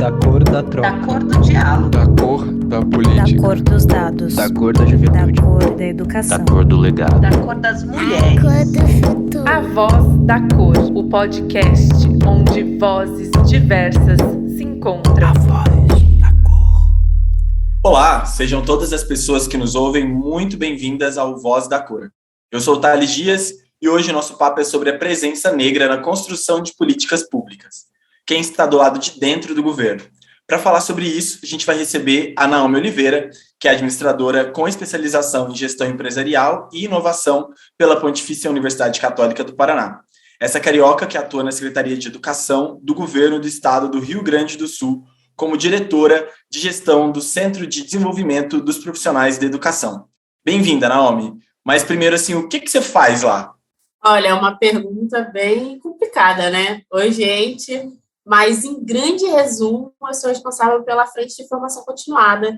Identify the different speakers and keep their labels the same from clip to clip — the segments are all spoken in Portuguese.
Speaker 1: Da cor da troca.
Speaker 2: Da cor do diálogo.
Speaker 3: Da cor da política.
Speaker 4: Da cor dos dados.
Speaker 1: Da cor da juventude.
Speaker 4: Da cor da educação.
Speaker 5: Da cor do legado.
Speaker 2: Da cor das mulheres.
Speaker 6: Da cor do futuro.
Speaker 7: A Voz da Cor, o podcast onde vozes diversas se encontram.
Speaker 1: A voz da cor.
Speaker 8: Olá, sejam todas as pessoas que nos ouvem muito bem-vindas ao Voz da Cor. Eu sou o Thales Dias e hoje nosso papo é sobre a presença negra na construção de políticas públicas. Quem está do lado de dentro do governo. Para falar sobre isso, a gente vai receber a Naomi Oliveira, que é administradora com especialização em gestão empresarial e inovação pela Pontifícia Universidade Católica do Paraná. Essa carioca que atua na Secretaria de Educação do Governo do Estado do Rio Grande do Sul, como diretora de gestão do Centro de Desenvolvimento dos Profissionais de Educação. Bem-vinda, Naomi. Mas primeiro, assim, o que você faz lá?
Speaker 9: Olha, é uma pergunta bem complicada, né? Oi, gente. Mas, em grande resumo, eu sou responsável pela frente de formação continuada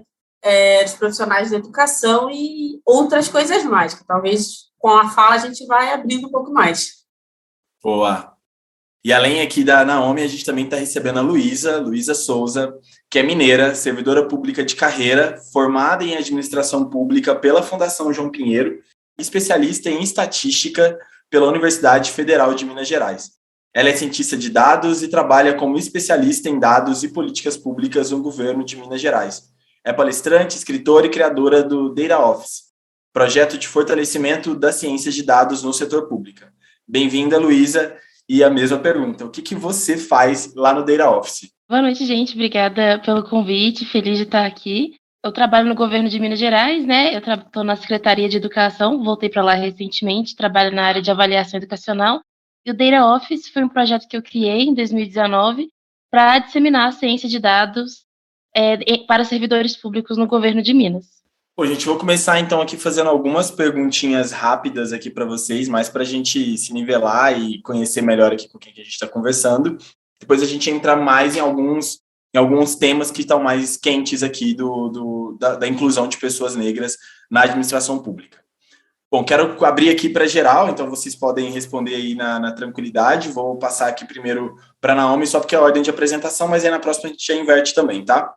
Speaker 9: dos profissionais de educação e outras coisas mais, que talvez com a fala a gente vai abrindo um pouco mais.
Speaker 8: Boa! E além aqui da Naomi, a gente também está recebendo a Luísa Souza, que é mineira, servidora pública de carreira, formada em administração pública pela Fundação João Pinheiro, especialista em estatística pela Universidade Federal de Minas Gerais. Ela é cientista de dados e trabalha como especialista em dados e políticas públicas no governo de Minas Gerais. É palestrante, escritora e criadora do Data Office, projeto de fortalecimento das ciências de dados no setor público. Bem-vinda, Luísa, e a mesma pergunta, o que você faz lá no Data Office?
Speaker 10: Boa noite, gente, obrigada pelo convite, feliz de estar aqui. Eu trabalho no governo de Minas Gerais, né? Eu estou na Secretaria de Educação, voltei para lá recentemente, trabalho na área de avaliação educacional. E o Data Office foi um projeto que eu criei em 2019 para disseminar a ciência de dados para servidores públicos no governo de Minas.
Speaker 8: Bom, gente, vou começar então aqui fazendo algumas perguntinhas rápidas aqui para vocês, mais para a gente se nivelar e conhecer melhor aqui com quem que a gente está conversando. Depois a gente entra mais em alguns temas que estão mais quentes aqui da inclusão de pessoas negras na administração pública. Bom, quero abrir aqui para geral, então vocês podem responder aí na tranquilidade. Vou passar aqui primeiro para a Naomi, só porque é a ordem de apresentação, mas aí na próxima a gente já inverte também, tá?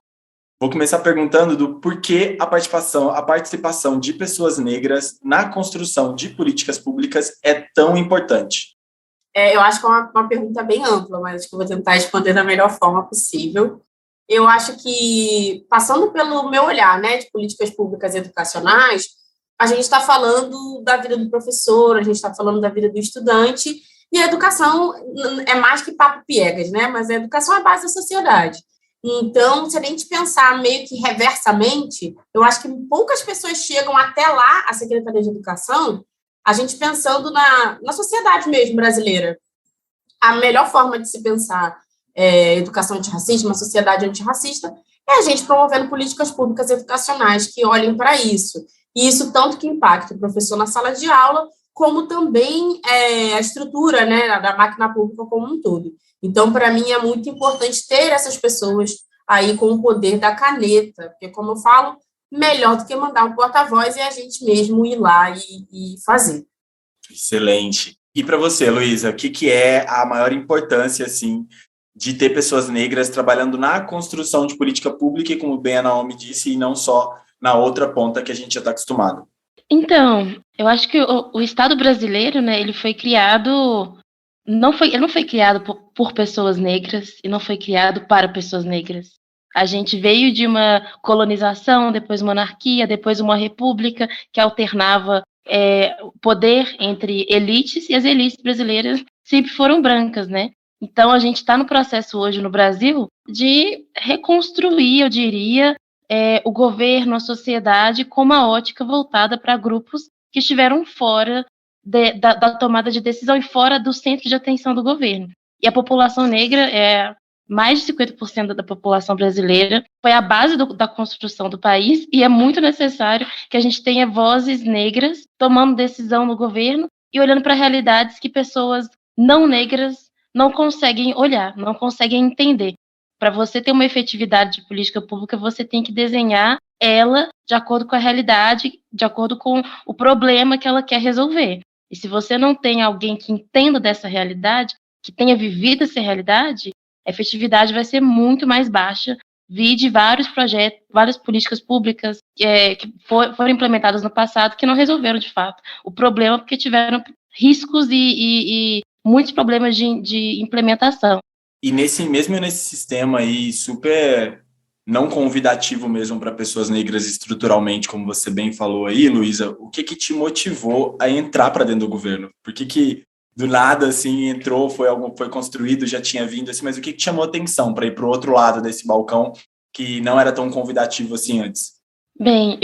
Speaker 8: Vou começar perguntando do porquê a participação de pessoas negras na construção de políticas públicas é tão importante.
Speaker 9: Eu acho que é uma pergunta bem ampla, mas acho que eu vou tentar responder da melhor forma possível. Eu acho que, passando pelo meu olhar, né, de políticas públicas educacionais, a gente está falando da vida do professor, a gente está falando da vida do estudante, e a educação é mais que papo piegas, né? Mas a educação é a base da sociedade. Então, se a gente pensar meio que reversamente, eu acho que poucas pessoas chegam até lá, a Secretaria de Educação, a gente pensando na sociedade mesmo brasileira. A melhor forma de se pensar educação antirracista, uma sociedade antirracista, é a gente promovendo políticas públicas educacionais que olhem para isso. E isso tanto que impacta o professor na sala de aula, como também a estrutura, né, da máquina pública como um todo. Então, para mim, é muito importante ter essas pessoas aí com o poder da caneta, porque, como eu falo, melhor do que mandar um porta-voz é a gente mesmo ir lá e fazer.
Speaker 8: Excelente. E para você, Luísa, o que é a maior importância, assim, de ter pessoas negras trabalhando na construção de política pública, e como bem a Naomi disse, e não só na outra ponta que a gente já está acostumado?
Speaker 10: Então, eu acho que o Estado brasileiro, né, ele foi criado, ele não foi criado por pessoas negras e não foi criado para pessoas negras. A gente veio de uma colonização, depois monarquia, depois uma república que alternava poder entre elites, e as elites brasileiras sempre foram brancas, né? Então, a gente está no processo hoje no Brasil de reconstruir, eu diria, o governo, a sociedade, com uma ótica voltada para grupos que estiveram fora da tomada de decisão e fora do centro de atenção do governo. E a população negra mais de 50% da população brasileira, foi a base da construção do país, e é muito necessário que a gente tenha vozes negras tomando decisão no governo e olhando para realidades que pessoas não negras não conseguem olhar, não conseguem entender. Para você ter uma efetividade de política pública, você tem que desenhar ela de acordo com a realidade, de acordo com o problema que ela quer resolver. E se você não tem alguém que entenda dessa realidade, que tenha vivido essa realidade, a efetividade vai ser muito mais baixa, vide vários projetos, várias políticas públicas que foram implementadas no passado que não resolveram, de fato, o problema, porque tiveram riscos e muitos problemas de implementação.
Speaker 8: E mesmo nesse sistema aí super não convidativo mesmo para pessoas negras estruturalmente, como você bem falou aí, Luísa, o que te motivou a entrar para dentro do governo? Por que do nada, assim, entrou, foi construído, já tinha vindo, assim, mas o que te chamou a atenção para ir para o outro lado desse balcão que não era tão convidativo assim antes?
Speaker 10: Bem,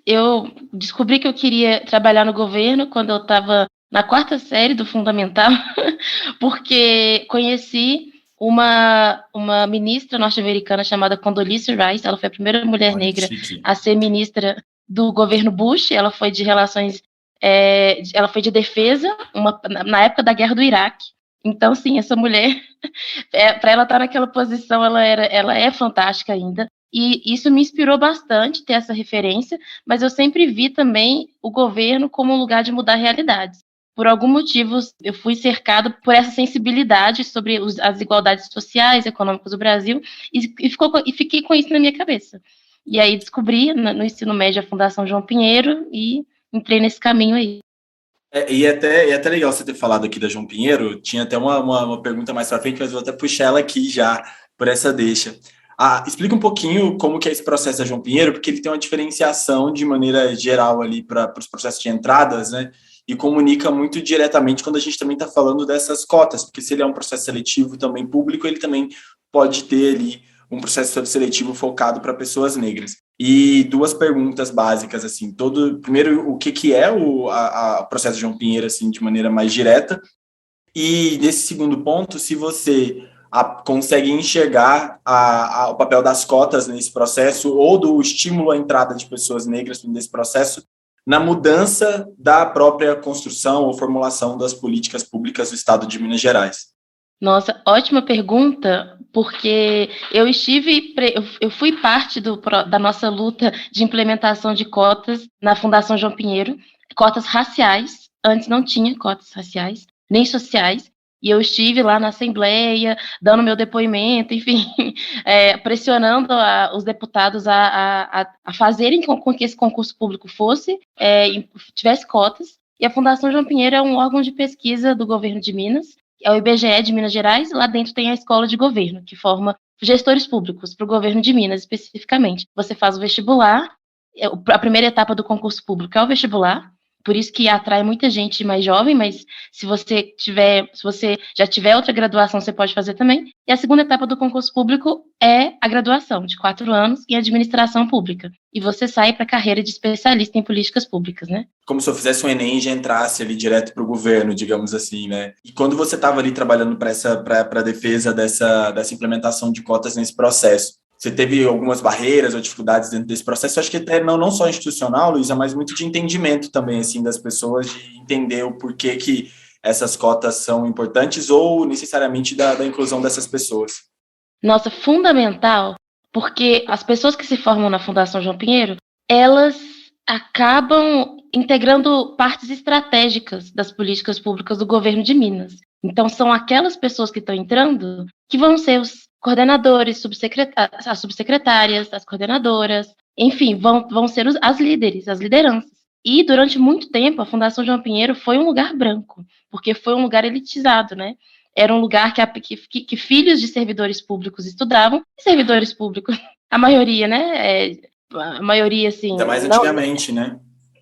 Speaker 10: eu descobri que eu queria trabalhar no governo quando eu estava na 4ª série do Fundamental, porque conheci uma ministra norte-americana chamada Condoleezza Rice. Ela foi a primeira mulher negra a ser ministra do governo Bush. Ela foi de relações, ela foi de defesa, na época da guerra do Iraque. Então, sim, essa mulher, para ela estar naquela posição, ela é fantástica ainda. E isso me inspirou bastante, ter essa referência, mas eu sempre vi também o governo como um lugar de mudar realidades. Por algum motivo, eu fui cercado por essa sensibilidade sobre as desigualdades sociais, econômicas do Brasil, e fiquei com isso na minha cabeça. E aí descobri, no ensino médio, a Fundação João Pinheiro, e entrei nesse caminho aí.
Speaker 8: E é até legal você ter falado aqui da João Pinheiro. Tinha até uma pergunta mais para frente, mas vou até puxar ela aqui já, por essa deixa. Explica um pouquinho como que é esse processo da João Pinheiro, porque ele tem uma diferenciação de maneira geral ali para os processos de entradas, né? E comunica muito diretamente quando a gente também está falando dessas cotas, porque se ele é um processo seletivo também público, ele também pode ter ali um processo seletivo focado para pessoas negras. E 2 perguntas básicas, assim, primeiro, o que é o processo de João Pinheiro, assim, de maneira mais direta, e nesse segundo ponto, se você consegue enxergar o papel das cotas nesse processo, ou do estímulo à entrada de pessoas negras nesse processo, na mudança da própria construção ou formulação das políticas públicas do Estado de Minas Gerais.
Speaker 10: Nossa, ótima pergunta, porque eu fui parte da nossa luta de implementação de cotas na Fundação João Pinheiro, cotas raciais. Antes não tinha cotas raciais, nem sociais, e eu estive lá na Assembleia, dando meu depoimento, enfim, pressionando os deputados a fazerem com que esse concurso público tivesse cotas. E a Fundação João Pinheiro é um órgão de pesquisa do governo de Minas, é o IBGE de Minas Gerais, e lá dentro tem a Escola de Governo, que forma gestores públicos para o governo de Minas, especificamente. Você faz o vestibular, a primeira etapa do concurso público é o vestibular, por isso que atrai muita gente mais jovem, mas se você já tiver outra graduação, você pode fazer também. E a segunda etapa do concurso público é a graduação, de 4 anos, em administração pública. E você sai para a carreira de especialista em políticas públicas, né?
Speaker 8: Como se eu fizesse um Enem e já entrasse ali direto para o governo, digamos assim, né? E quando você estava ali trabalhando para a defesa dessa implementação de cotas nesse processo, você teve algumas barreiras ou dificuldades dentro desse processo? Eu acho que até não só institucional, Luísa, mas muito de entendimento também, assim, das pessoas, de entender o porquê que essas cotas são importantes ou necessariamente da inclusão dessas pessoas.
Speaker 10: Nossa, fundamental, porque as pessoas que se formam na Fundação João Pinheiro, elas acabam integrando partes estratégicas das políticas públicas do governo de Minas. Então, são aquelas pessoas que estão entrando que vão ser os coordenadores, as subsecretárias, as coordenadoras, enfim, vão ser as líderes, as lideranças. E durante muito tempo a Fundação João Pinheiro foi um lugar branco, porque foi um lugar elitizado, né? Era um lugar que filhos de servidores públicos estudavam, e servidores públicos, a maioria, né? A maioria, assim...
Speaker 8: Ainda mais antigamente, né?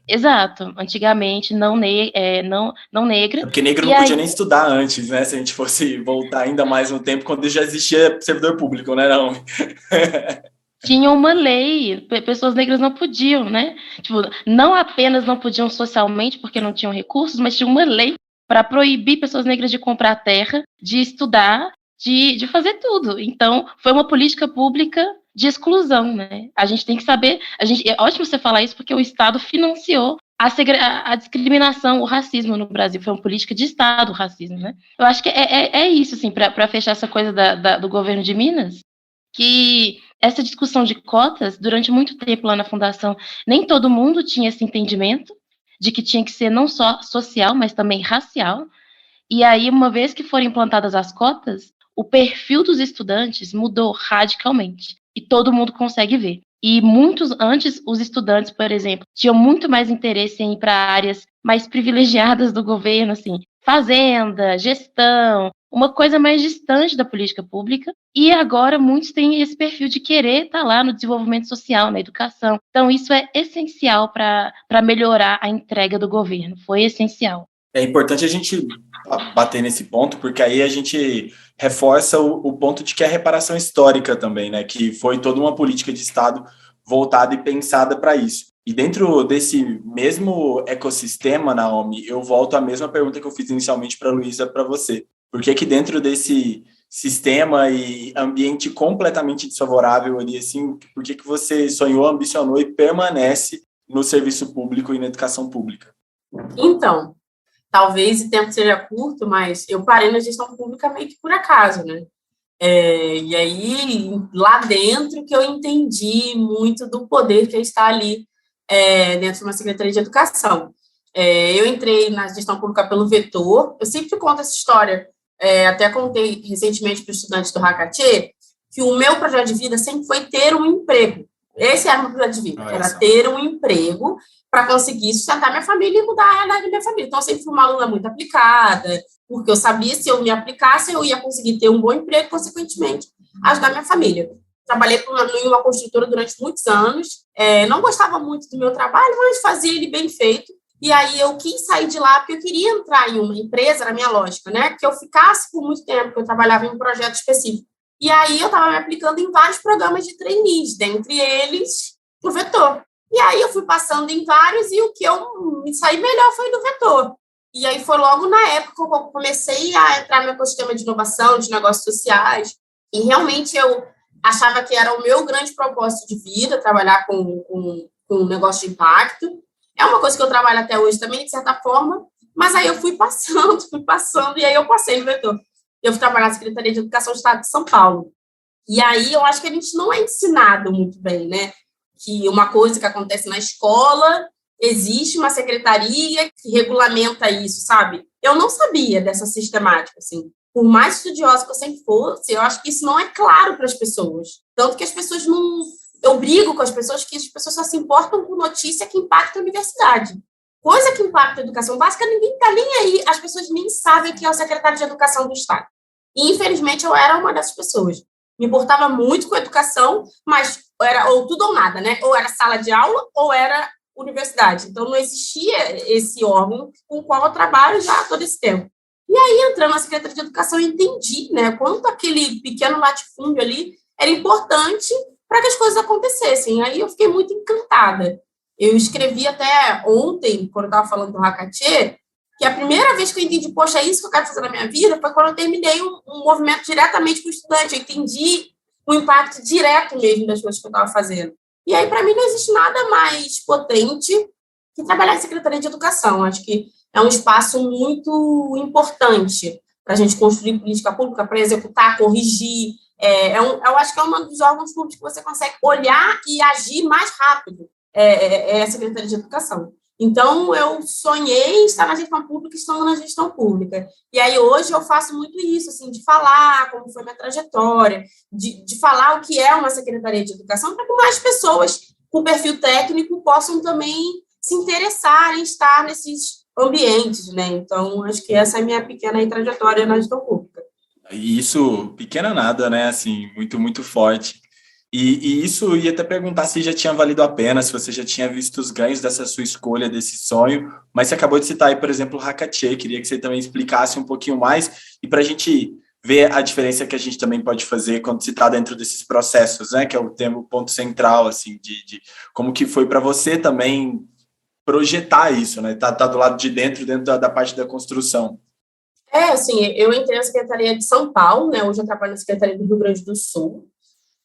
Speaker 10: Exato, antigamente, não negra.
Speaker 8: É porque negro não podia nem estudar antes, né? Se a gente fosse voltar ainda mais no tempo, quando já existia servidor público, né? Não.
Speaker 10: Tinha uma lei, pessoas negras não podiam, né? Tipo, não apenas não podiam socialmente, porque não tinham recursos, mas tinha uma lei para proibir pessoas negras de comprar terra, de estudar, de fazer tudo. Então, foi uma política pública de exclusão, né? A gente tem que saber, é ótimo você falar isso, porque o Estado financiou a discriminação, o racismo no Brasil. Foi uma política de Estado, o racismo, né? Eu acho que é isso, assim, para fechar essa coisa do governo de Minas, que essa discussão de cotas, durante muito tempo lá na Fundação, nem todo mundo tinha esse entendimento de que tinha que ser não só social, mas também racial. E aí, uma vez que foram implantadas as cotas, o perfil dos estudantes mudou radicalmente. E todo mundo consegue ver. E antes, os estudantes, por exemplo, tinham muito mais interesse em ir para áreas mais privilegiadas do governo, assim, fazenda, gestão, uma coisa mais distante da política pública. E agora muitos têm esse perfil de querer estar lá no desenvolvimento social, na educação. Então isso é essencial para melhorar a entrega do governo. Foi essencial.
Speaker 8: É importante a gente bater nesse ponto, porque aí a gente reforça o ponto de que é a reparação histórica também, né? Que foi toda uma política de Estado voltada e pensada para isso. E dentro desse mesmo ecossistema, Naomi, eu volto à mesma pergunta que eu fiz inicialmente para a Luísa, para você. Por que dentro desse sistema e ambiente completamente desfavorável ali, assim, por que você sonhou, ambicionou e permanece no serviço público e na educação pública?
Speaker 9: Então, talvez o tempo seja curto, mas eu parei na gestão pública meio que por acaso, né? E aí, lá dentro, que eu entendi muito do poder que está ali dentro de uma Secretaria de Educação. Eu entrei na gestão pública pelo vetor, eu sempre conto essa história, até contei recentemente para os estudantes do Hakatê, que o meu projeto de vida sempre foi ter um emprego. Esse era o meu projeto de vida, era ter um emprego para conseguir sustentar minha família e mudar a realidade da minha família. Então, eu sempre fui uma aluna muito aplicada, porque eu sabia se eu me aplicasse, eu ia conseguir ter um bom emprego, consequentemente, ajudar minha família. Trabalhei em uma construtora durante muitos anos, não gostava muito do meu trabalho, mas fazia ele bem feito. E aí eu quis sair de lá porque eu queria entrar em uma empresa, era a minha lógica, né? Que eu ficasse por muito tempo, que eu trabalhava em um projeto específico. E aí eu estava me aplicando em vários programas de trainees, dentre eles o vetor. E aí eu fui passando em vários e o que eu me saí melhor foi do vetor. E aí foi logo na época que eu comecei a entrar no ecossistema de inovação, de negócios sociais. E realmente eu achava que era o meu grande propósito de vida, trabalhar com um negócio de impacto. É uma coisa que eu trabalho até hoje também, de certa forma, mas aí eu fui passando, e aí eu passei no vetor. Eu fui trabalhar na Secretaria de Educação do Estado de São Paulo. E aí eu acho que a gente não é ensinado muito bem, né? Que uma coisa que acontece na escola, existe uma secretaria que regulamenta isso, sabe? Eu não sabia dessa sistemática, assim. Por mais estudiosa que eu sempre fosse, eu acho que isso não é claro para as pessoas. Tanto que as pessoas não... Eu brigo com as pessoas que as pessoas só se importam com notícia que impacta a universidade. Coisa que impacta a educação básica, ninguém está nem aí. As pessoas nem sabem quem é o secretário de Educação do Estado. E, infelizmente, eu era uma dessas pessoas. Me importava muito com a educação, mas era ou tudo ou nada, né? Ou era sala de aula ou era universidade. Então, não existia esse órgão com o qual eu trabalho já há todo esse tempo. E aí, entrando na Secretaria de Educação, eu entendi, né, quanto aquele pequeno latifúndio ali era importante para que as coisas acontecessem. Aí eu fiquei muito encantada. Eu escrevi até ontem, quando eu estava falando do Hakatê, que a primeira vez que eu entendi, poxa, é isso que eu quero fazer na minha vida, foi quando eu terminei um movimento diretamente com o estudante. Eu entendi o impacto direto mesmo das coisas que eu estava fazendo. E aí, para mim, não existe nada mais potente que trabalhar em Secretaria de Educação. Acho que é um espaço muito importante para a gente construir política pública, para executar, corrigir. Eu acho que é um dos órgãos públicos que você consegue olhar e agir mais rápido. É a Secretaria de Educação. Então, eu sonhei estar na gestão pública, estando na gestão pública. E aí, hoje, eu faço muito isso, assim, de falar como foi minha trajetória, de falar o que é uma Secretaria de Educação, para que mais pessoas com perfil técnico possam também se interessar em estar nesses ambientes, né? Então, acho que essa é a minha pequena trajetória na gestão pública.
Speaker 8: E isso, pequena nada, né? Assim, muito, muito forte. E isso, eu ia até perguntar se já tinha valido a pena, se você já tinha visto os ganhos dessa sua escolha, desse sonho, mas você acabou de citar aí, por exemplo, o Hakatê, queria que você também explicasse um pouquinho mais, e para a gente ver a diferença que a gente também pode fazer quando se está dentro desses processos, né, que é o ponto central, assim, de como que foi para você também projetar isso, né, tá do lado de dentro da parte da construção.
Speaker 9: Assim, eu entrei na Secretaria de São Paulo, né, hoje eu trabalho na Secretaria do Rio Grande do Sul,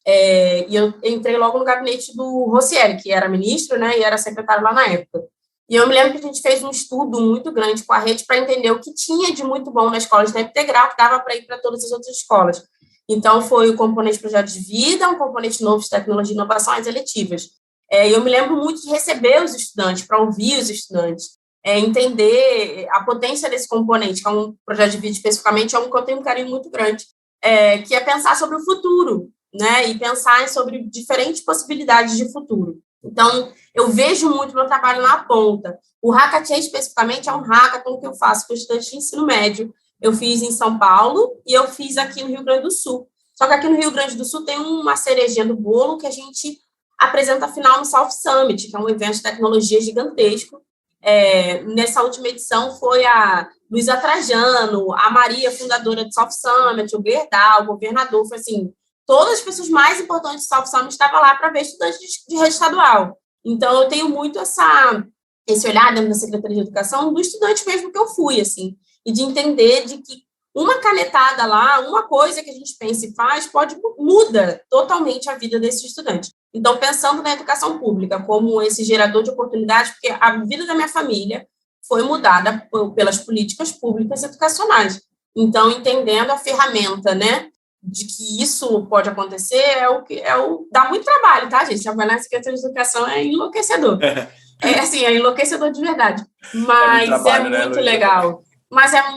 Speaker 9: e eu entrei logo no gabinete do Rossielli, que era ministro, né, e era secretário lá na época. E eu me lembro que a gente fez um estudo muito grande com a rede para entender o que tinha de muito bom na escola de tempo integral, que dava para ir para todas as outras escolas. Então, foi o componente projeto de vida, um componente novo de tecnologia e inovação, as eletivas. Eu me lembro muito de receber os estudantes, para ouvir os estudantes, entender a potência desse componente, que é um projeto de vida especificamente, é um que eu tenho um carinho muito grande. que é pensar sobre o futuro, né? E pensar sobre diferentes possibilidades de futuro. Então, eu vejo muito meu trabalho na ponta. O Hackathon, especificamente, é um hackathon que eu faço com estudantes de ensino médio. Eu fiz em São Paulo e eu fiz aqui no Rio Grande do Sul. Só que aqui no Rio Grande do Sul tem uma cerejinha do bolo que a gente apresenta a final no South Summit, que é um evento de tecnologia gigantesco. Nessa última edição foi a Luísa Trajano, a Maria, fundadora do South Summit, o Gerdau, o governador, foi assim, todas as pessoas mais importantes do South Summit estavam lá para ver estudantes de rede estadual. Então, eu tenho muito esse olhar dentro da Secretaria de Educação do estudante mesmo que eu fui, assim, e de entender de que uma canetada lá, uma coisa que a gente pensa e faz, muda totalmente a vida desse estudante. Então, pensando na educação pública como esse gerador de oportunidades, porque a vida da minha família foi mudada pelas políticas públicas educacionais. Então, entendendo a ferramenta, né, de que isso pode acontecer, dá muito trabalho, tá, gente? Trabalhar na Secretaria de Educação é enlouquecedor. É enlouquecedor de verdade. Mas
Speaker 8: trabalho,
Speaker 9: muito, né,
Speaker 8: Luísa?
Speaker 9: legal. Mas é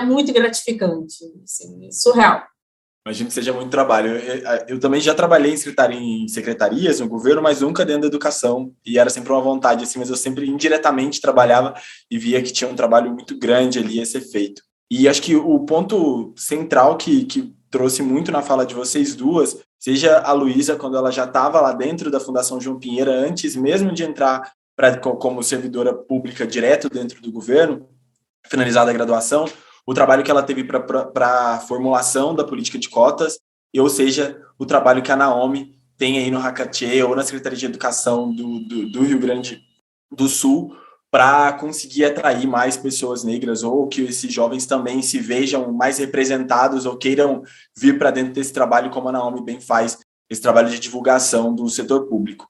Speaker 9: muito gratificante, assim, surreal.
Speaker 8: Imagino que seja muito trabalho. Eu também já trabalhei em secretarias no governo, mas nunca dentro da educação. E era sempre uma vontade, assim, mas eu sempre indiretamente trabalhava e via que tinha um trabalho muito grande ali a ser feito. E acho que o ponto central que trouxe muito na fala de vocês duas, seja a Luísa, quando ela já estava lá dentro da Fundação João Pinheiro, antes mesmo de entrar como servidora pública direto dentro do governo, finalizada a graduação, o trabalho que ela teve para a formulação da política de cotas, ou seja, o trabalho que a Naomi tem aí no Hackathon ou na Secretaria de Educação do Rio Grande do Sul, para conseguir atrair mais pessoas negras, ou que esses jovens também se vejam mais representados ou queiram vir para dentro desse trabalho, como a Naomi bem faz, esse trabalho de divulgação do setor público.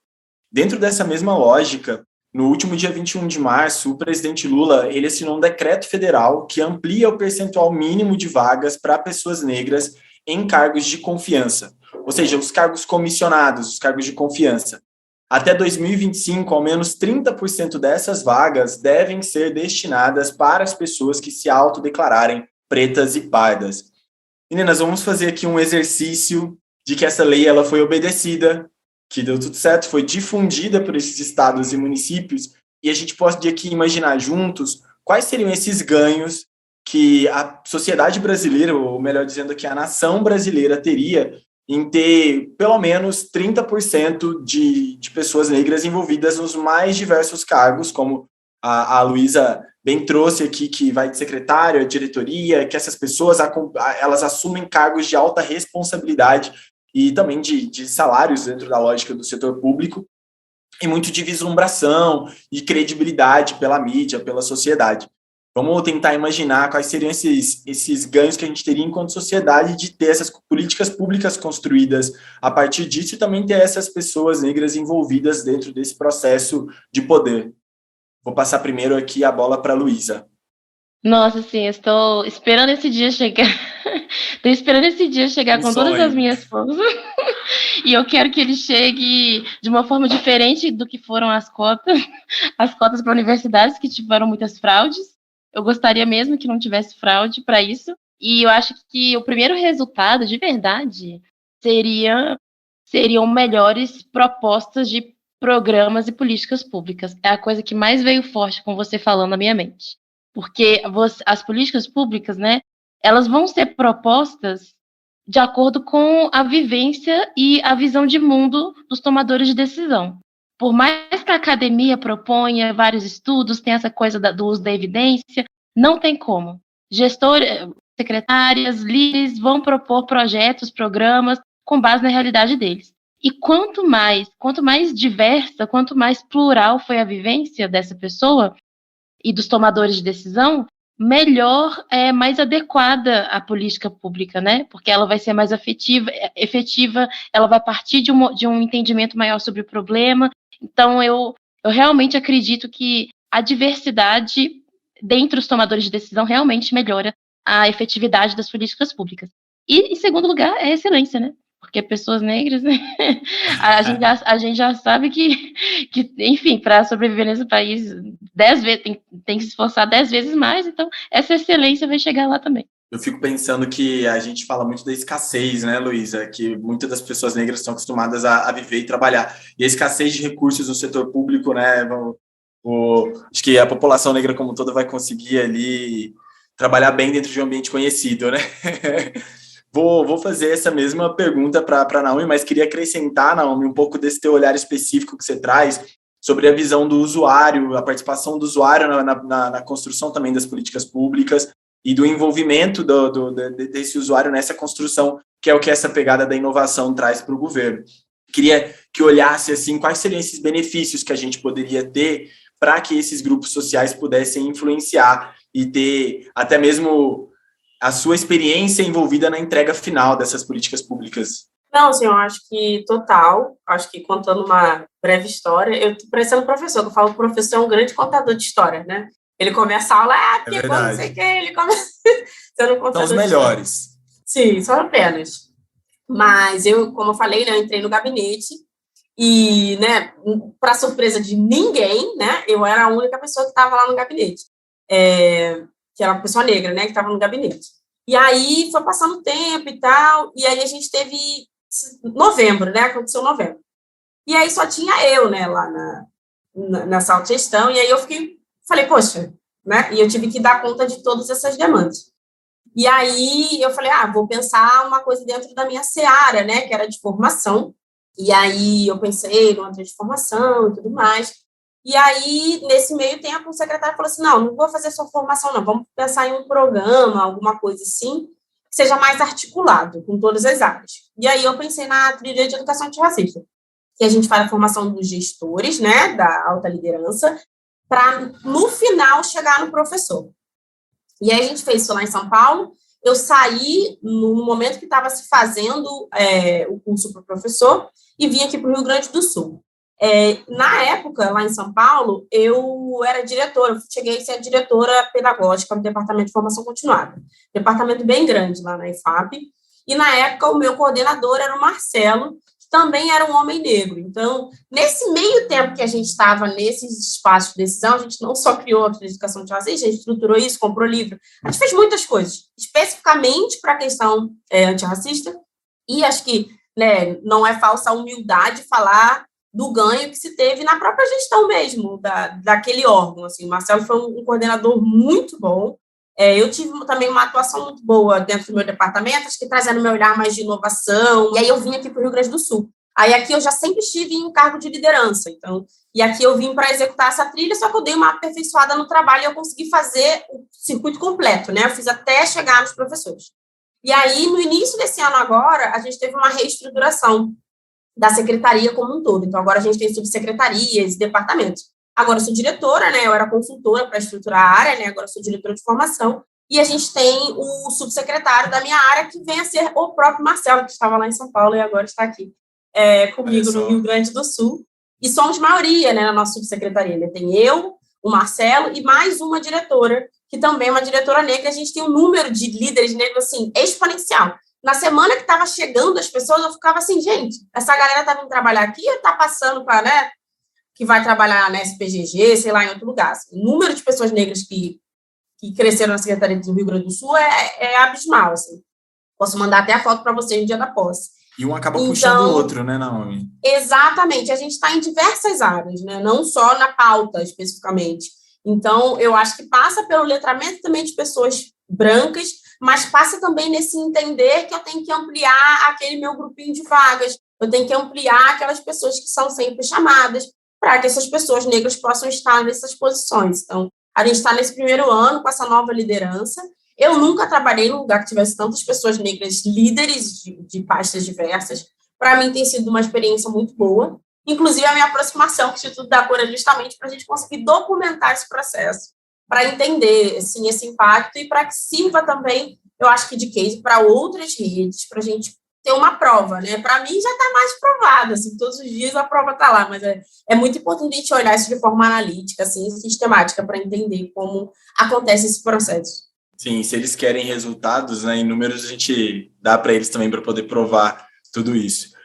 Speaker 8: Dentro dessa mesma lógica, no último dia 21 de março, o presidente Lula ele assinou um decreto federal que amplia o percentual mínimo de vagas para pessoas negras em cargos de confiança, ou seja, os cargos comissionados, os cargos de confiança. Até 2025, ao menos 30% dessas vagas devem ser destinadas para as pessoas que se autodeclararem pretas e pardas. Meninas, vamos fazer aqui um exercício de que essa lei ela foi obedecida, que deu tudo certo, foi difundida por esses estados e municípios, e a gente pode aqui imaginar juntos quais seriam esses ganhos que a sociedade brasileira, ou melhor dizendo, que a nação brasileira teria em ter pelo menos 30% de pessoas negras envolvidas nos mais diversos cargos, como a Luísa bem trouxe aqui, que vai de secretária, diretoria, que essas pessoas elas assumem cargos de alta responsabilidade e também de salários dentro da lógica do setor público, e muito de vislumbração e credibilidade pela mídia, pela sociedade. Vamos tentar imaginar quais seriam esses ganhos que a gente teria enquanto sociedade de ter essas políticas públicas construídas a partir disso e também ter essas pessoas negras envolvidas dentro desse processo de poder. Vou passar primeiro aqui a bola para a Luísa.
Speaker 10: Nossa, sim, eu estou esperando esse dia chegar. Estou esperando esse dia chegar com todas as minhas forças. E eu quero que ele chegue de uma forma diferente do que foram as cotas para universidades que tiveram muitas fraudes. Eu gostaria mesmo que não tivesse fraude para isso. E eu acho que o primeiro resultado, de verdade, seriam melhores propostas de programas e políticas públicas. É a coisa que mais veio forte com você falando na minha mente. Porque as políticas públicas, né, elas vão ser propostas de acordo com a vivência e a visão de mundo dos tomadores de decisão. Por mais que a academia proponha vários estudos, tem essa coisa do uso da evidência, não tem como. Gestores, secretárias, líderes vão propor projetos, programas com base na realidade deles. E quanto mais diversa, quanto mais plural foi a vivência dessa pessoa e dos tomadores de decisão, melhor, mais adequada a política pública, né? Porque ela vai ser mais efetiva, ela vai partir de um entendimento maior sobre o problema. Então, eu realmente acredito que a diversidade dentre os tomadores de decisão realmente melhora a efetividade das políticas públicas. E, em segundo lugar, é a excelência, né? Porque pessoas negras, né? A gente já sabe que enfim, para sobreviver nesse país 10 vezes, tem que se esforçar 10 vezes mais, então essa excelência vai chegar lá também.
Speaker 8: Eu fico pensando que a gente fala muito da escassez, né, Luísa? Que muitas das pessoas negras estão acostumadas a viver e trabalhar. E a escassez de recursos no setor público, né? Acho que a população negra como toda vai conseguir ali trabalhar bem dentro de um ambiente conhecido, né? Vou fazer essa mesma pergunta para a Naomi, mas queria acrescentar, Naomi, um pouco desse teu olhar específico que você traz sobre a visão do usuário, a participação do usuário na construção também das políticas públicas e do envolvimento desse usuário nessa construção, que é o que essa pegada da inovação traz para o governo. Queria que olhasse assim, quais seriam esses benefícios que a gente poderia ter para que esses grupos sociais pudessem influenciar e ter até mesmo a sua experiência envolvida na entrega final dessas políticas públicas.
Speaker 9: Não, assim, eu acho que total, acho que contando uma breve história, eu tô parecendo professor, que eu falo que o professor é um grande contador de história, né? Ele começa a aula, porque quando não sei o que, ele começa sendo um contador.
Speaker 8: São os melhores.
Speaker 9: Sim, são apenas. Mas eu, como eu falei, né, eu entrei no gabinete e, né, para surpresa de ninguém, né, eu era a única pessoa que estava lá no gabinete, que era uma pessoa negra, né, que estava no gabinete. E aí foi passando o tempo e tal, e aí a gente teve novembro, né, aconteceu novembro. E aí só tinha eu, né, lá nessa autogestão, e aí eu falei, poxa, né, e eu tive que dar conta de todas essas demandas. E aí eu falei, vou pensar uma coisa dentro da minha seara, né, que era de formação. E aí eu pensei no de formação e tudo mais. E aí, nesse meio tempo, o secretário falou assim, não vou fazer sua formação, não, vamos pensar em um programa, alguma coisa assim, que seja mais articulado com todas as áreas. E aí eu pensei na trilha de educação antirracista, que a gente faz a formação dos gestores, né, da alta liderança, para, no final, chegar no professor. E aí a gente fez isso lá em São Paulo. Eu saí no momento que estava se fazendo o curso para o professor e vim aqui para o Rio Grande do Sul. Na época, lá em São Paulo, eu era diretora, eu cheguei a ser a diretora pedagógica do Departamento de Formação Continuada. Departamento bem grande lá na IFAP. E, na época, o meu coordenador era o Marcelo, que também era um homem negro. Então, nesse meio tempo que a gente estava nesses espaços de decisão, a gente não só criou a educação antirracista, a gente estruturou isso, comprou livro, a gente fez muitas coisas, especificamente para a questão antirracista, e acho que, né, não é falsa humildade falar do ganho que se teve na própria gestão mesmo, daquele órgão. Assim, o Marcelo foi um coordenador muito bom. Eu tive também uma atuação muito boa dentro do meu departamento, acho que trazendo meu olhar mais de inovação, e aí eu vim aqui para o Rio Grande do Sul. Aí aqui eu já sempre estive em um cargo de liderança, então, e aqui eu vim para executar essa trilha, só que eu dei uma aperfeiçoada no trabalho e eu consegui fazer o circuito completo, né? Eu fiz até chegar nos professores. E aí, no início desse ano agora, a gente teve uma reestruturação da secretaria como um todo. Então, agora a gente tem subsecretarias e departamentos. Agora eu sou diretora, né? Eu era consultora para estruturar a área, né? Agora eu sou diretora de formação. E a gente tem o subsecretário da minha área, que vem a ser o próprio Marcelo, que estava lá em São Paulo e agora está aqui comigo no Rio Grande do Sul. E somos maioria, né, na nossa subsecretaria. Né? Tem eu, o Marcelo e mais uma diretora, que também é uma diretora negra. A gente tem um número de líderes negros, assim, exponencial. Na semana que estava chegando as pessoas, eu ficava assim, gente, essa galera está vindo trabalhar aqui ou está passando para, né, que vai trabalhar na SPGG, sei lá, em outro lugar. Assim, o número de pessoas negras que cresceram na Secretaria do Rio Grande do Sul é abismal, assim. Posso mandar até a foto para vocês no dia da posse.
Speaker 8: E um acaba puxando o outro, né, Naomi?
Speaker 9: Exatamente. A gente está em diversas áreas, né, não só na pauta, especificamente. Então, eu acho que passa pelo letramento também de pessoas brancas, mas passa também nesse entender que eu tenho que ampliar aquele meu grupinho de vagas, eu tenho que ampliar aquelas pessoas que são sempre chamadas, para que essas pessoas negras possam estar nessas posições. Então, a gente está nesse primeiro ano com essa nova liderança. Eu nunca trabalhei num lugar que tivesse tantas pessoas negras líderes de pastas diversas. Para mim tem sido uma experiência muito boa. Inclusive, a minha aproximação com o Instituto da Cor é justamente para a gente conseguir documentar esse processo, para entender assim, esse impacto e para que sirva também, eu acho que de case, para outras redes, para a gente ter uma prova, né? Para mim já está mais provado, assim, todos os dias a prova está lá, mas é muito importante a gente olhar isso de forma analítica, assim, sistemática, para entender como acontece esse processo.
Speaker 8: Sim, se eles querem resultados, né, em números, a gente dá para eles também para poder provar tudo isso.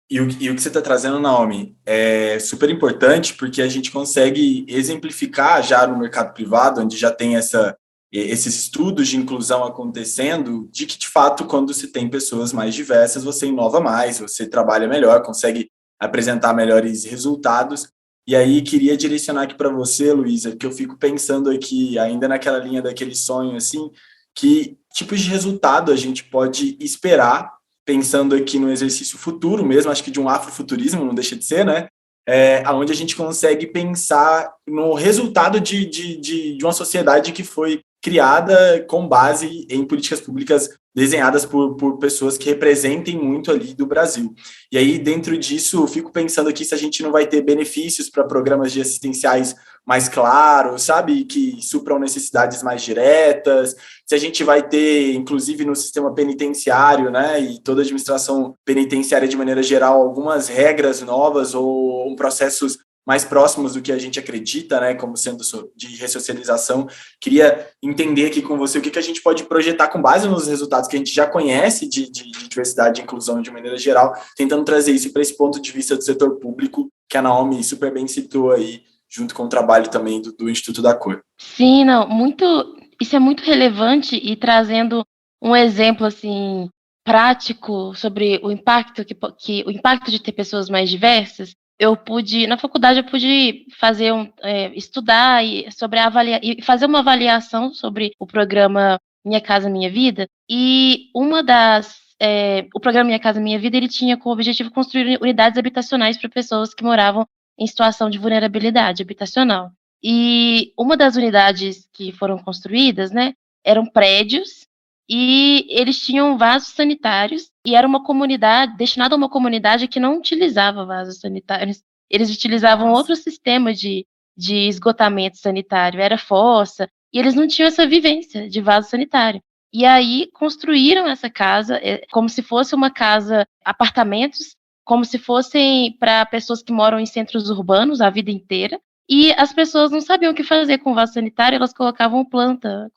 Speaker 8: E o que você está trazendo, Naomi, é super importante, porque a gente consegue exemplificar já no mercado privado, onde já tem essa esses estudos de inclusão acontecendo, de que, de fato, quando se tem pessoas mais diversas, você inova mais, você trabalha melhor, consegue apresentar melhores resultados. E aí, queria direcionar aqui para você, Luísa, que eu fico pensando aqui, ainda naquela linha daquele sonho, assim, que tipos de resultado a gente pode esperar, pensando aqui no exercício futuro mesmo, acho que de um afrofuturismo, não deixa de ser, né? Onde a gente consegue pensar no resultado de uma sociedade que foi criada com base em políticas públicas desenhadas por pessoas que representem muito ali do Brasil. E aí, dentro disso, eu fico pensando aqui se a gente não vai ter benefícios para programas de assistenciais mais claros, sabe, que supram necessidades mais diretas, se a gente vai ter, inclusive no sistema penitenciário, né, e toda a administração penitenciária de maneira geral, algumas regras novas ou processos mais próximos do que a gente acredita, né, como sendo de ressocialização. Queria entender aqui com você o que a gente pode projetar com base nos resultados que a gente já conhece de diversidade e inclusão de maneira geral, tentando trazer isso para esse ponto de vista do setor público, que a Naomi super bem citou aí, junto com o trabalho também do Instituto da Cor.
Speaker 10: Sim, não, isso é muito relevante, e trazendo um exemplo assim prático sobre o impacto o impacto de ter pessoas mais diversas. Na faculdade eu pude fazer estudar e fazer uma avaliação sobre o programa Minha Casa Minha Vida, e o programa Minha Casa Minha Vida, ele tinha como objetivo construir unidades habitacionais para pessoas que moravam em situação de vulnerabilidade habitacional. E uma das unidades que foram construídas, né, eram prédios, e eles tinham vasos sanitários, e era uma comunidade, destinada a uma comunidade que não utilizava vasos sanitários. Eles utilizavam outro sistema de esgotamento sanitário, era fossa, e eles não tinham essa vivência de vaso sanitário. E aí construíram essa casa como se fosse uma casa, apartamentos, como se fossem para pessoas que moram em centros urbanos a vida inteira, e as pessoas não sabiam o que fazer com o vaso sanitário, elas colocavam planta,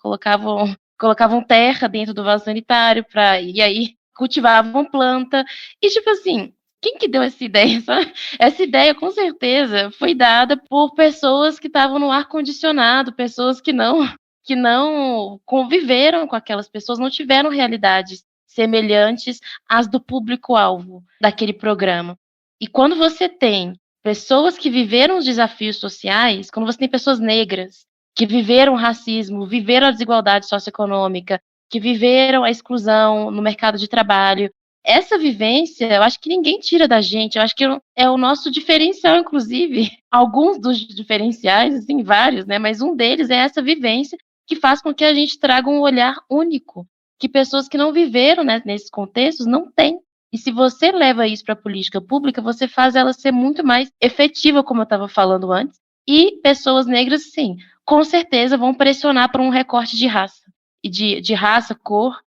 Speaker 10: colocavam terra dentro do vaso sanitário, e aí cultivavam planta, e tipo assim, quem que deu essa ideia, sabe? Essa ideia, com certeza, foi dada por pessoas que estavam no ar-condicionado, pessoas que não conviveram com aquelas pessoas, não tiveram realidades semelhantes às do público-alvo daquele programa. E quando você tem pessoas que viveram os desafios sociais, quando você tem pessoas negras que viveram o racismo, viveram a desigualdade socioeconômica, que viveram a exclusão no mercado de trabalho, essa vivência, eu acho que ninguém tira da gente, eu acho que é o nosso diferencial, inclusive, alguns dos diferenciais, assim, vários, né, mas um deles é essa vivência que faz com que a gente traga um olhar único, que pessoas que não viveram, né, nesses contextos não têm. E se você leva isso para a política pública, você faz ela ser muito mais efetiva, como eu estava falando antes, e pessoas negras, sim, com certeza vão pressionar por um recorte de raça, e de raça, cor,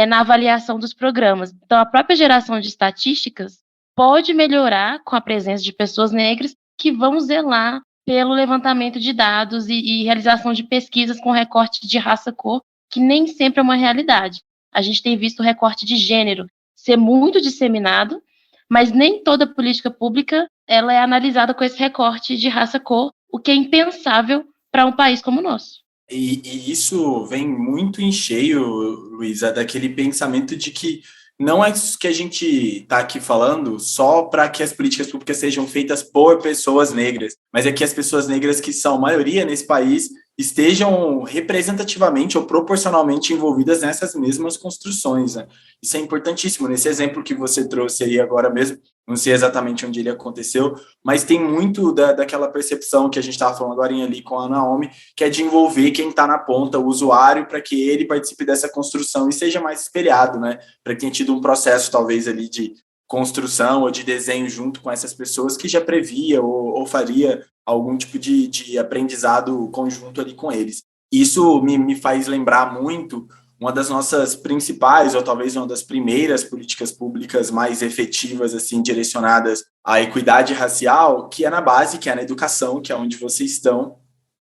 Speaker 10: na avaliação dos programas. Então, a própria geração de estatísticas pode melhorar com a presença de pessoas negras que vão zelar pelo levantamento de dados e realização de pesquisas com recorte de raça, cor, que nem sempre é uma realidade. A gente tem visto o recorte de gênero ser muito disseminado, mas nem toda política pública ela é analisada com esse recorte de raça, cor, o que é impensável para um país como o nosso.
Speaker 8: E isso vem muito em cheio, Luísa, daquele pensamento de que não é isso que a gente está aqui falando só para que as políticas públicas sejam feitas por pessoas negras, mas é que as pessoas negras, que são maioria nesse país, estejam representativamente ou proporcionalmente envolvidas nessas mesmas construções, né? Isso é importantíssimo. Nesse exemplo que você trouxe aí agora mesmo, não sei exatamente onde ele aconteceu, mas tem muito daquela percepção que a gente estava falando agora ali com a Naomi, que é de envolver quem está na ponta, o usuário, para que ele participe dessa construção e seja mais espelhado, né? Para que tenha tido um processo, talvez, ali de construção ou de desenho junto com essas pessoas que já previa ou faria algum tipo de aprendizado conjunto ali com eles. Isso me faz lembrar muito uma das nossas principais, ou talvez uma das primeiras políticas públicas mais efetivas, assim, direcionadas à equidade racial, que é na base, que é na educação, que é onde vocês estão,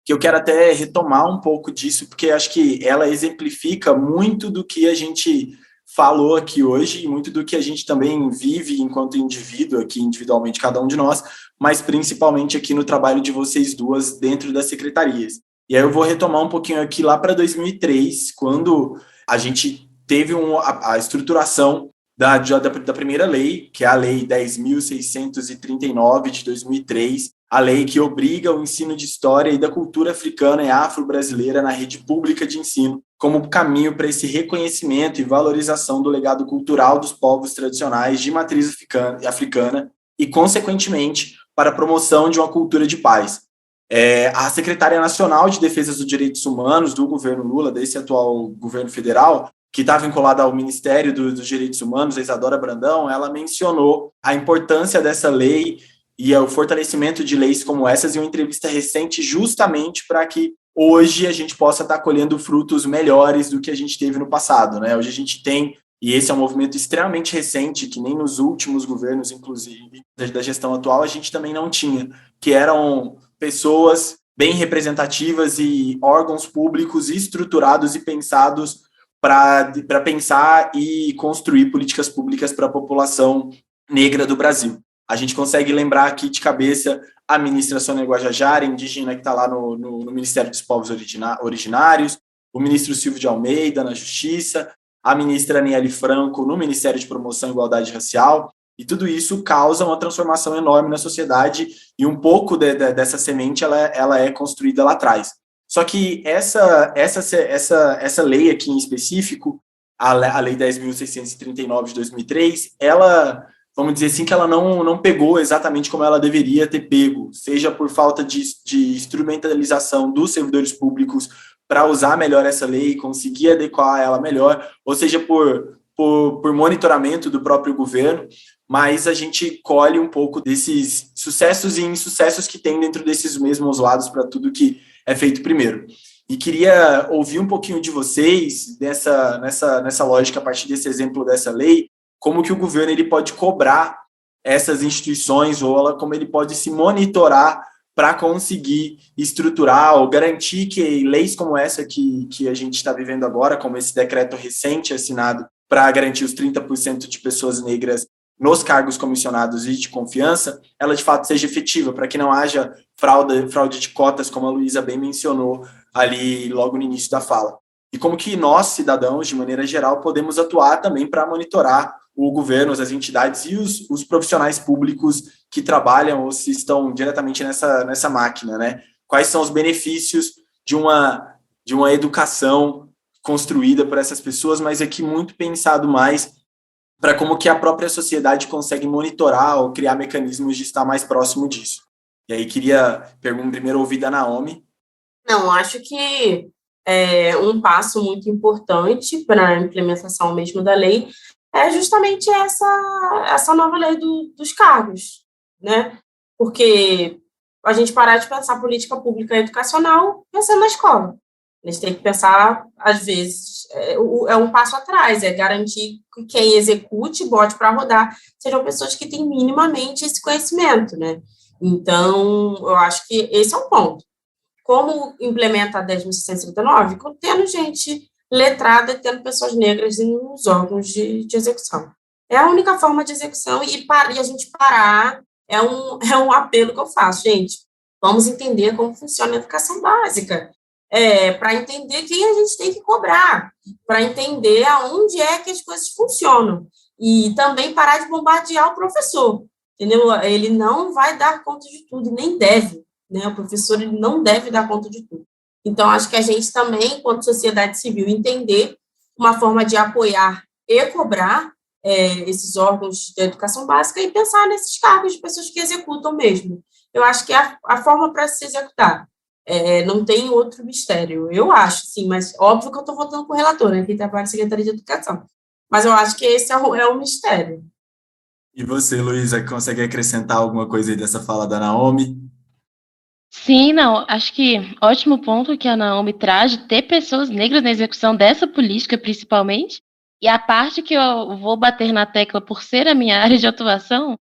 Speaker 8: que eu quero até retomar um pouco disso, porque acho que ela exemplifica muito do que a gente falou aqui hoje, e muito do que a gente também vive enquanto indivíduo, aqui individualmente, cada um de nós, mas principalmente aqui no trabalho de vocês duas dentro das secretarias. E aí eu vou retomar um pouquinho aqui lá para 2003, quando a gente teve a estruturação da primeira lei, que é a Lei 10.639 de 2003, a lei que obriga o ensino de história e da cultura africana e afro-brasileira na rede pública de ensino como caminho para esse reconhecimento e valorização do legado cultural dos povos tradicionais de matriz africana e, consequentemente, para a promoção de uma cultura de paz. A secretária nacional de Defesa dos Direitos Humanos do governo Lula, desse atual governo federal, que está vinculada ao Ministério dos Direitos Humanos, a Isadora Brandão, ela mencionou a importância dessa lei e o fortalecimento de leis como essas em uma entrevista recente, justamente para que hoje a gente possa estar colhendo frutos melhores do que a gente teve no passado, né? Hoje a gente tem, e esse é um movimento extremamente recente, que nem nos últimos governos, inclusive, da gestão atual, a gente também não tinha, que eram pessoas bem representativas e órgãos públicos estruturados e pensados para pensar e construir políticas públicas para a população negra do Brasil. A gente consegue lembrar aqui de cabeça a ministra Sônia Guajajara, indígena, que está lá no Ministério dos Povos Originários, o ministro Silvio de Almeida, na Justiça, a ministra Aniele Franco, no Ministério de Promoção e Igualdade Racial, e tudo isso causa uma transformação enorme na sociedade, e um pouco dessa semente ela é construída lá atrás. Só que essa lei aqui em específico, a Lei 10.639 de 2003, ela, vamos dizer assim, que ela não pegou exatamente como ela deveria ter pego, seja por falta de instrumentalização dos servidores públicos para usar melhor essa lei, conseguir adequar ela melhor, ou seja, por monitoramento do próprio governo, mas a gente colhe um pouco desses sucessos e insucessos que tem dentro desses mesmos lados para tudo que é feito primeiro. E queria ouvir um pouquinho de vocês nessa lógica, a partir desse exemplo dessa lei, como que o governo ele pode cobrar essas instituições ou como ele pode se monitorar para conseguir estruturar ou garantir que leis como essa que a gente está vivendo agora, como esse decreto recente assinado para garantir os 30% de pessoas negras nos cargos comissionados e de confiança, ela de fato seja efetiva, para que não haja fraude de cotas, como a Luísa bem mencionou ali logo no início da fala. E como que nós, cidadãos, de maneira geral, podemos atuar também para monitorar o governo, as entidades e os profissionais públicos que trabalham ou se estão diretamente nessa máquina, né? Quais são os benefícios de uma educação construída por essas pessoas, mas aqui muito pensado mais para como que a própria sociedade consegue monitorar ou criar mecanismos de estar mais próximo disso. E aí queria primeiro ouvir da Naomi.
Speaker 9: Não, acho que um passo muito importante para a implementação mesmo da lei é justamente essa nova lei dos cargos, né? Porque a gente parar de pensar política pública educacional pensando na escola. A gente tem que pensar, às vezes, é um passo atrás, é garantir que quem execute, bote para rodar, sejam pessoas que têm minimamente esse conhecimento, né? Então, eu acho que esse é um ponto. Como implementa a 10.639? Tendo gente letrada, tendo pessoas negras nos órgãos de execução. É a única forma de execução e a gente parar é um apelo que eu faço. Gente, vamos entender como funciona a educação básica. Para entender quem a gente tem que cobrar, para entender aonde é que as coisas funcionam, e também parar de bombardear o professor, entendeu? Ele não vai dar conta de tudo, e nem deve, né? O professor ele não deve dar conta de tudo. Então, acho que a gente também, enquanto sociedade civil, entender uma forma de apoiar e cobrar esses órgãos de educação básica e pensar nesses cargos de pessoas que executam mesmo. Eu acho que é a forma para se executar. Não tem outro mistério, eu acho, sim, mas óbvio que eu estou votando com o relator, né, quem trabalha na Secretaria de Educação, mas eu acho que esse é o mistério.
Speaker 8: E você, Luísa, consegue acrescentar alguma coisa aí dessa fala da Naomi?
Speaker 10: Sim, não, acho que ótimo ponto que a Naomi traz de ter pessoas negras na execução dessa política, principalmente, e a parte que eu vou bater na tecla por ser a minha área de atuação,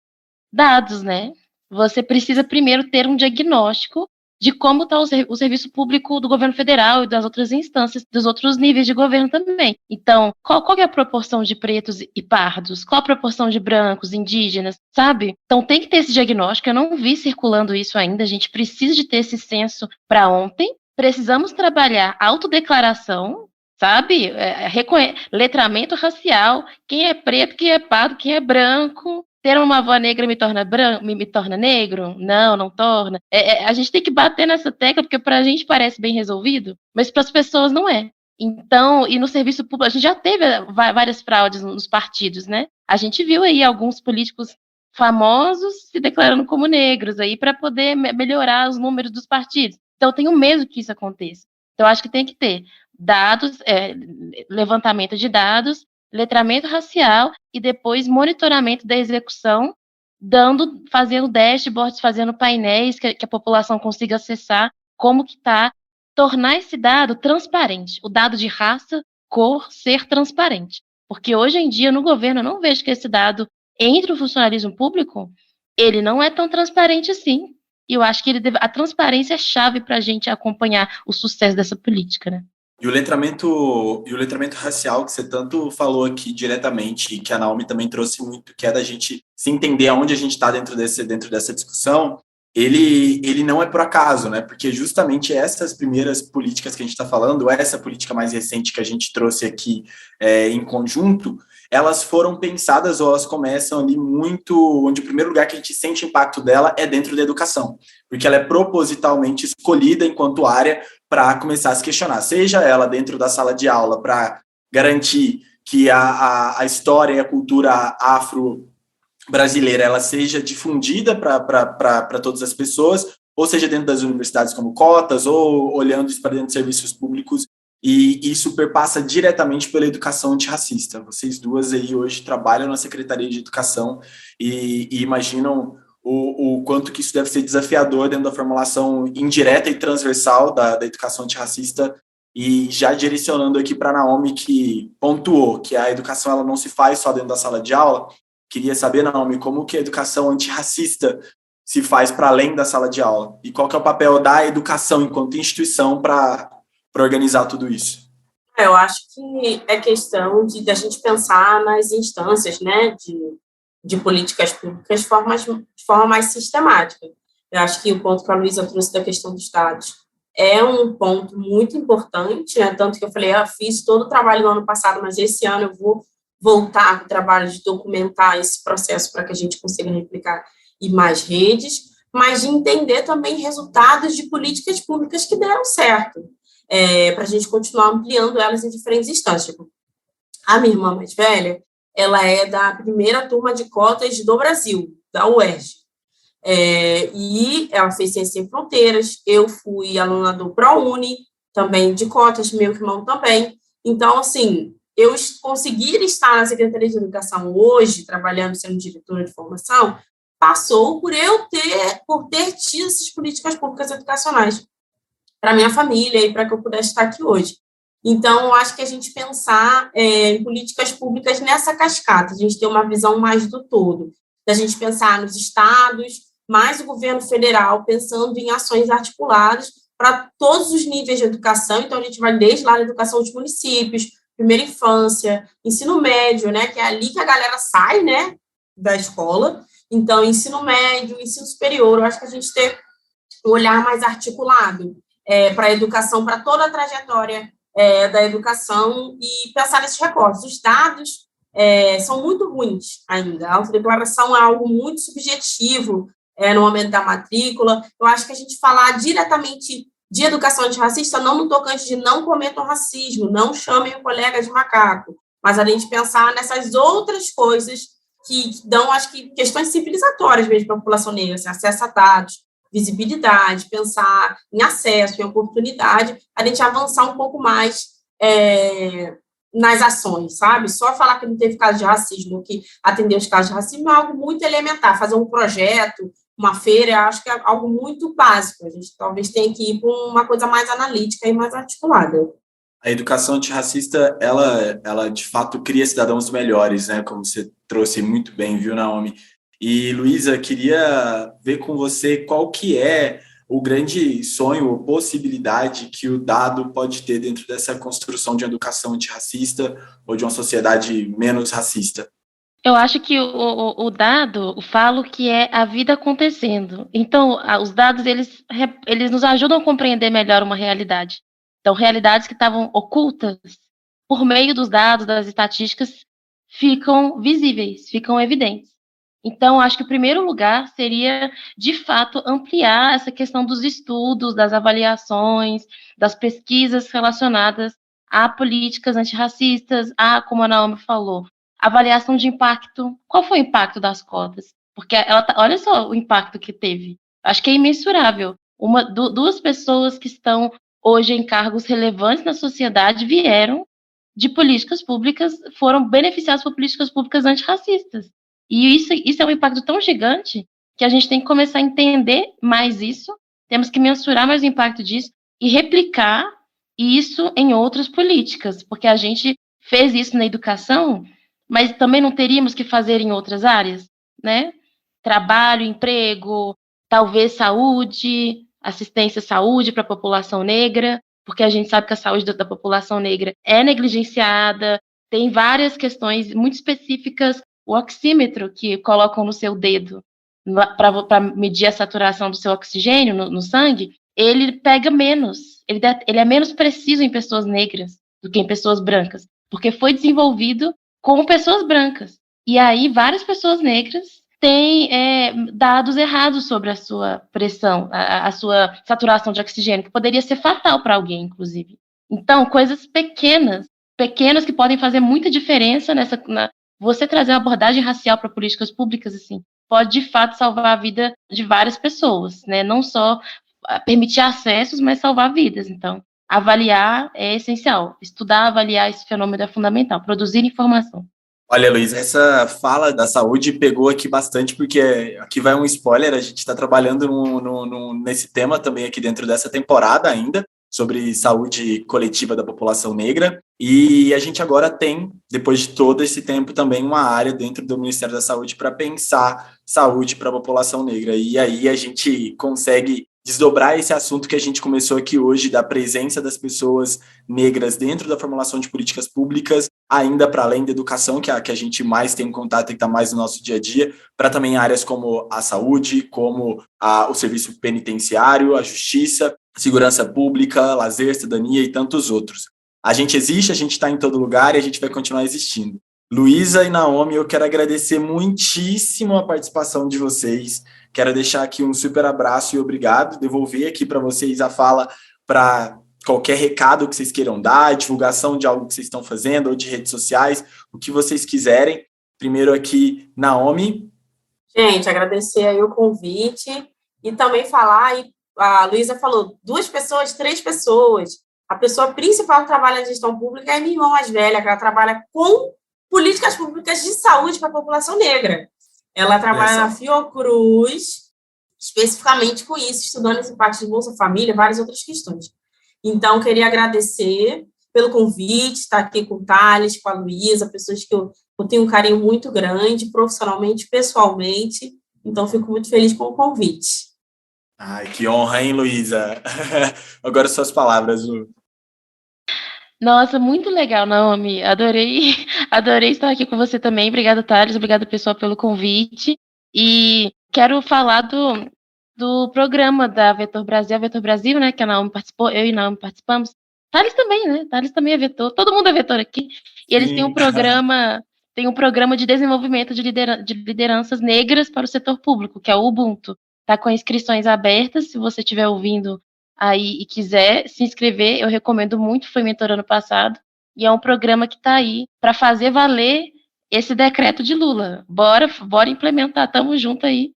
Speaker 10: dados, né? Você precisa primeiro ter um diagnóstico de como está o serviço público do governo federal e das outras instâncias, dos outros níveis de governo também. Então, qual que é a proporção de pretos e pardos? Qual a proporção de brancos, indígenas, sabe? Então, tem que ter esse diagnóstico. Eu não vi circulando isso ainda. A gente precisa de ter esse censo para ontem. precisamos trabalhar autodeclaração, sabe? Letramento racial, quem é preto, quem é pardo, quem é branco. Ter uma avó negra me torna negro? Não, não torna. A gente tem que bater nessa tecla, porque para a gente parece bem resolvido, mas para as pessoas não é. Então, e no serviço público, a gente já teve várias fraudes nos partidos, né? A gente viu aí alguns políticos famosos se declarando como negros aí para poder melhorar os números dos partidos. Então, eu tenho medo que isso aconteça. Então, acho que tem que ter dados, levantamento de dados, letramento racial e depois monitoramento da execução, fazendo dashboards, fazendo painéis que a população consiga acessar como que está, tornar esse dado transparente, o dado de raça, cor, ser transparente. Porque hoje em dia, no governo, eu não vejo que esse dado entre o funcionalismo público, ele não é tão transparente assim. E eu acho que a transparência é chave para a gente acompanhar o sucesso dessa política, né?
Speaker 8: E o letramento racial, que você tanto falou aqui diretamente, e que a Naomi também trouxe muito, que é da gente se entender aonde a gente está dentro dessa discussão, ele não é por acaso, né? Porque justamente essas primeiras políticas que a gente está falando, essa política mais recente que a gente trouxe aqui em conjunto, elas foram pensadas ou elas começam ali muito, onde o primeiro lugar que a gente sente impacto dela é dentro da educação, porque ela é propositalmente escolhida enquanto área para começar a se questionar, seja ela dentro da sala de aula para garantir que a história e a cultura afro-brasileira ela seja difundida para todas as pessoas, ou seja dentro das universidades como cotas, ou olhando isso para dentro de serviços públicos, e isso perpassa diretamente pela educação antirracista. Vocês duas aí hoje trabalham na Secretaria de Educação e imaginam o quanto que isso deve ser desafiador dentro da formulação indireta e transversal da educação antirracista, e já direcionando aqui para a Naomi, que pontuou que a educação ela não se faz só dentro da sala de aula. Queria saber, Naomi, como que a educação antirracista se faz para além da sala de aula, e qual que é o papel da educação enquanto instituição para organizar tudo isso?
Speaker 9: Eu acho que é questão da gente pensar nas instâncias, né, de políticas públicas de forma mais sistemática. Eu acho que o ponto que a Luísa trouxe da questão dos dados é um ponto muito importante, né, tanto que eu falei, fiz todo o trabalho no ano passado, mas esse ano eu vou voltar para o trabalho de documentar esse processo para que a gente consiga replicar em mais redes, mas de entender também resultados de políticas públicas que deram certo, para a gente continuar ampliando elas em diferentes instâncias. A minha irmã mais velha, ela é da primeira turma de cotas do Brasil, da UERJ, e ela fez Ciência Sem Fronteiras, eu fui aluna do ProUni, também de cotas, meu irmão também. Então, assim, eu conseguir estar na Secretaria de Educação hoje, trabalhando, sendo diretora de formação, passou por ter tido essas políticas públicas educacionais para minha família e para que eu pudesse estar aqui hoje. Então, eu acho que a gente pensar em políticas públicas nessa cascata, a gente ter uma visão mais do todo, da gente pensar nos estados, mais o governo federal, pensando em ações articuladas para todos os níveis de educação. Então, a gente vai desde lá na educação dos municípios, primeira infância, ensino médio, né, que é ali que a galera sai, né, da escola. Então, ensino médio, ensino superior, eu acho que a gente tem um olhar mais articulado para a educação, para toda a trajetória da educação, e pensar nesses recortes. Os dados são muito ruins ainda. A autodeclaração é algo muito subjetivo no momento da matrícula. Eu acho que a gente falar diretamente de educação antirracista, não no tocante de não cometam racismo, não chamem o colega de macaco, mas a gente pensar nessas outras coisas que dão, acho que, questões civilizatórias mesmo para a população negra, assim, acesso a dados, visibilidade, pensar em acesso, em oportunidade, a gente avançar um pouco mais nas ações, sabe? Só falar que não teve caso de racismo, que atender os casos de racismo é algo muito elementar. Fazer um projeto, uma feira, acho que é algo muito básico. A gente talvez tenha que ir para uma coisa mais analítica e mais articulada.
Speaker 8: A educação antirracista, ela de fato cria cidadãos melhores, né? Como você trouxe muito bem, viu, Naomi? E, Luísa, queria ver com você qual que é o grande sonho ou possibilidade que o dado pode ter dentro dessa construção de educação antirracista ou de uma sociedade menos racista.
Speaker 10: Eu acho que o dado, eu falo que é a vida acontecendo. Então, os dados, eles nos ajudam a compreender melhor uma realidade. Então, realidades que estavam ocultas, por meio dos dados, das estatísticas, ficam visíveis, ficam evidentes. Então, acho que o primeiro lugar seria, de fato, ampliar essa questão dos estudos, das avaliações, das pesquisas relacionadas a políticas antirracistas, como a Naomi falou, avaliação de impacto. Qual foi o impacto das cotas? Porque olha só o impacto que teve. Acho que é imensurável. Duas pessoas que estão hoje em cargos relevantes na sociedade vieram de políticas públicas, foram beneficiadas por políticas públicas antirracistas. E isso é um impacto tão gigante que a gente tem que começar a entender mais isso, temos que mensurar mais o impacto disso e replicar isso em outras políticas, porque a gente fez isso na educação, mas também não teríamos que fazer em outras áreas, né? Trabalho, emprego, talvez saúde, assistência à saúde para a população negra, porque a gente sabe que a saúde da população negra é negligenciada, tem várias questões muito específicas, o oxímetro que colocam no seu dedo para medir a saturação do seu oxigênio no sangue, ele pega menos, ele é menos preciso em pessoas negras do que em pessoas brancas, porque foi desenvolvido com pessoas brancas. E aí várias pessoas negras têm dados errados sobre a sua pressão, a sua saturação de oxigênio, que poderia ser fatal para alguém, inclusive. Então, coisas pequenas que podem fazer muita diferença você trazer uma abordagem racial para políticas públicas, assim, pode de fato salvar a vida de várias pessoas, né? Não só permitir acessos, mas salvar vidas. Então, avaliar é essencial. Estudar, avaliar esse fenômeno é fundamental. Produzir informação.
Speaker 8: Olha, Luiz, essa fala da saúde pegou aqui bastante, porque aqui vai um spoiler, a gente está trabalhando nesse tema também aqui dentro dessa temporada ainda, sobre saúde coletiva da população negra, e a gente agora tem, depois de todo esse tempo, também uma área dentro do Ministério da Saúde para pensar saúde para a população negra, e aí a gente consegue desdobrar esse assunto que a gente começou aqui hoje, da presença das pessoas negras dentro da formulação de políticas públicas, ainda para além da educação, que a gente mais tem contato e está mais no nosso dia a dia, para também áreas como a saúde, como o serviço penitenciário, a justiça, segurança pública, lazer, cidadania e tantos outros. A gente existe, a gente está em todo lugar e a gente vai continuar existindo. Luísa e Naomi, eu quero agradecer muitíssimo a participação de vocês. Quero deixar aqui um super abraço e obrigado. Devolver aqui para vocês a fala para qualquer recado que vocês queiram dar, divulgação de algo que vocês estão fazendo, ou de redes sociais, o que vocês quiserem. Primeiro aqui, Naomi.
Speaker 9: Gente, agradecer aí o convite e também falar, a Luísa falou, 2 pessoas, 3 pessoas. A pessoa principal que trabalha na gestão pública é minha irmã mais velha, que ela trabalha com políticas públicas de saúde para a população negra. Ela trabalha na Fiocruz, especificamente com isso, estudando esse impacto de Bolsa Família, várias outras questões. Então, queria agradecer pelo convite, estar aqui com o Thales, com a Luísa, pessoas que eu tenho um carinho muito grande, profissionalmente, pessoalmente. Então, fico muito feliz com o convite.
Speaker 8: Ai, que honra, hein, Luísa? Agora suas palavras, Lu.
Speaker 10: Nossa, muito legal, Naomi. Adorei estar aqui com você também. Obrigada, Thales. Obrigada, pessoal, pelo convite. E quero falar do programa da Vetor Brasil, a Vetor Brasil, né, que a Naomi participou, eu e a Naomi participamos. Thales também, né? Thales também é vetor. Todo mundo é vetor aqui. E eles têm um programa de desenvolvimento de lideranças negras para o setor público, que é o Ubuntu. Está com inscrições abertas, se você estiver ouvindo aí e quiser se inscrever, eu recomendo muito, foi mentor ano passado, e é um programa que está aí para fazer valer esse decreto de Lula. Bora implementar, tamo junto aí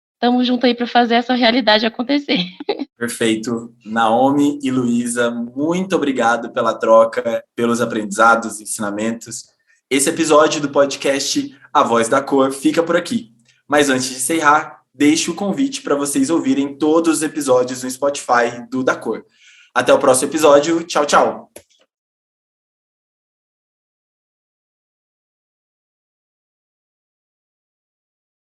Speaker 10: para fazer essa realidade acontecer.
Speaker 8: Perfeito. Naomi e Luísa, muito obrigado pela troca, pelos aprendizados, ensinamentos. Esse episódio do podcast A Voz da Cor fica por aqui. Mas antes de encerrar, deixo o convite para vocês ouvirem todos os episódios no Spotify do Da Cor. Até o próximo episódio. Tchau, tchau.